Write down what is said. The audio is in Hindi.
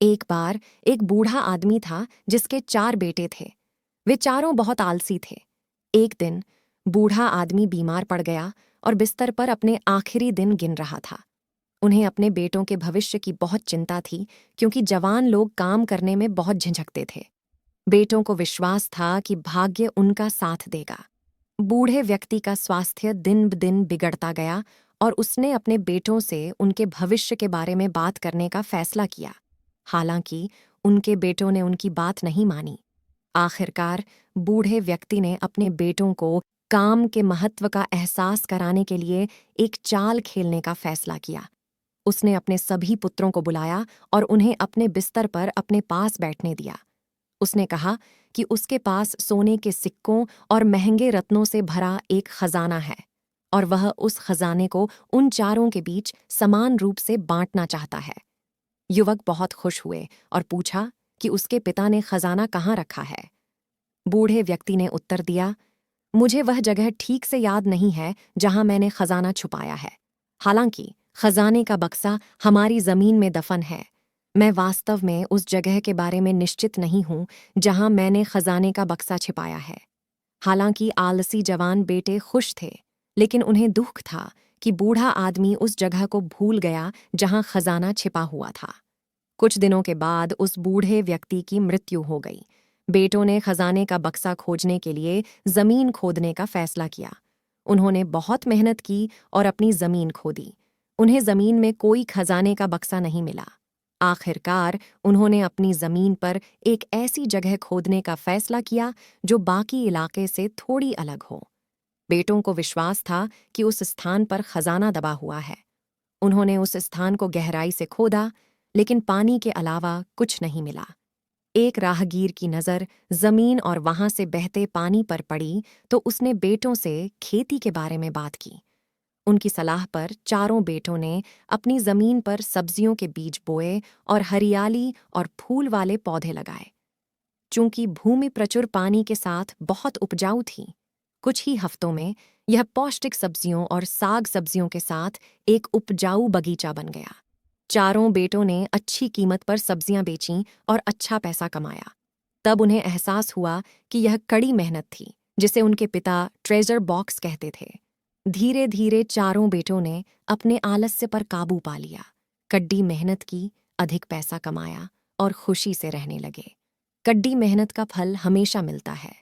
एक बार एक बूढ़ा आदमी था जिसके 4 बेटे थे। वे चारों बहुत आलसी थे। एक दिन बूढ़ा आदमी बीमार पड़ गया और बिस्तर पर अपने आखिरी दिन गिन रहा था। उन्हें अपने बेटों के भविष्य की बहुत चिंता थी, क्योंकि जवान लोग काम करने में बहुत झिझकते थे। बेटों को विश्वास था कि भाग्य उनका साथ देगा। बूढ़े व्यक्ति का स्वास्थ्य दिन ब दिन बिगड़ता गया और उसने अपने बेटों से उनके भविष्य के बारे में बात करने का फैसला किया। हालांकि उनके बेटों ने उनकी बात नहीं मानी। आखिरकार बूढ़े व्यक्ति ने अपने बेटों को काम के महत्व का एहसास कराने के लिए एक चाल खेलने का फैसला किया। उसने अपने सभी पुत्रों को बुलाया और उन्हें अपने बिस्तर पर अपने पास बैठने दिया। उसने कहा कि उसके पास सोने के सिक्कों और महंगे रत्नों से भरा एक खजाना है और वह उस खजाने को उन चारों के बीच समान रूप से बांटना चाहता है। युवक बहुत खुश हुए और पूछा कि उसके पिता ने खजाना कहाँ रखा है। बूढ़े व्यक्ति ने उत्तर दिया, मुझे वह जगह ठीक से याद नहीं है जहां मैंने खजाना छुपाया है। हालांकि खजाने का बक्सा हमारी जमीन में दफन है। मैं वास्तव में उस जगह के बारे में निश्चित नहीं हूं जहां मैंने खजाने का बक्सा छिपाया है। हालांकि आलसी जवान बेटे खुश थे, लेकिन उन्हें दुख था कि बूढ़ा आदमी उस जगह को भूल गया जहां खजाना छिपा हुआ था। कुछ दिनों के बाद उस बूढ़े व्यक्ति की मृत्यु हो गई। बेटों ने खजाने का बक्सा खोजने के लिए जमीन खोदने का फैसला किया। उन्होंने बहुत मेहनत की और अपनी जमीन खोदी। उन्हें जमीन में कोई खजाने का बक्सा नहीं मिला। आखिरकार उन्होंने अपनी जमीन पर एक ऐसी जगह खोदने का फैसला किया जो बाकी इलाके से थोड़ी अलग हो। बेटों को विश्वास था कि उस स्थान पर खजाना दबा हुआ है। उन्होंने उस स्थान को गहराई से खोदा, लेकिन पानी के अलावा कुछ नहीं मिला। एक राहगीर की नज़र जमीन और वहां से बहते पानी पर पड़ी तो उसने बेटों से खेती के बारे में बात की। उनकी सलाह पर चारों बेटों ने अपनी जमीन पर सब्जियों के बीज बोए और हरियाली और फूल वाले पौधे लगाए। चूंकि भूमि प्रचुर पानी के साथ बहुत उपजाऊ थी, कुछ ही हफ्तों में यह पौष्टिक सब्जियों और साग सब्जियों के साथ एक उपजाऊ बगीचा बन गया। चारों बेटों ने अच्छी कीमत पर सब्जियां बेचीं और अच्छा पैसा कमाया। तब उन्हें एहसास हुआ कि यह कड़ी मेहनत थी, जिसे उनके पिता ट्रेजर बॉक्स कहते थे। धीरे धीरे चारों बेटों ने अपने आलस्य पर काबू पा लिया, कड़ी मेहनत की, अधिक पैसा कमाया और खुशी से रहने लगे। कड़ी मेहनत का फल हमेशा मिलता है।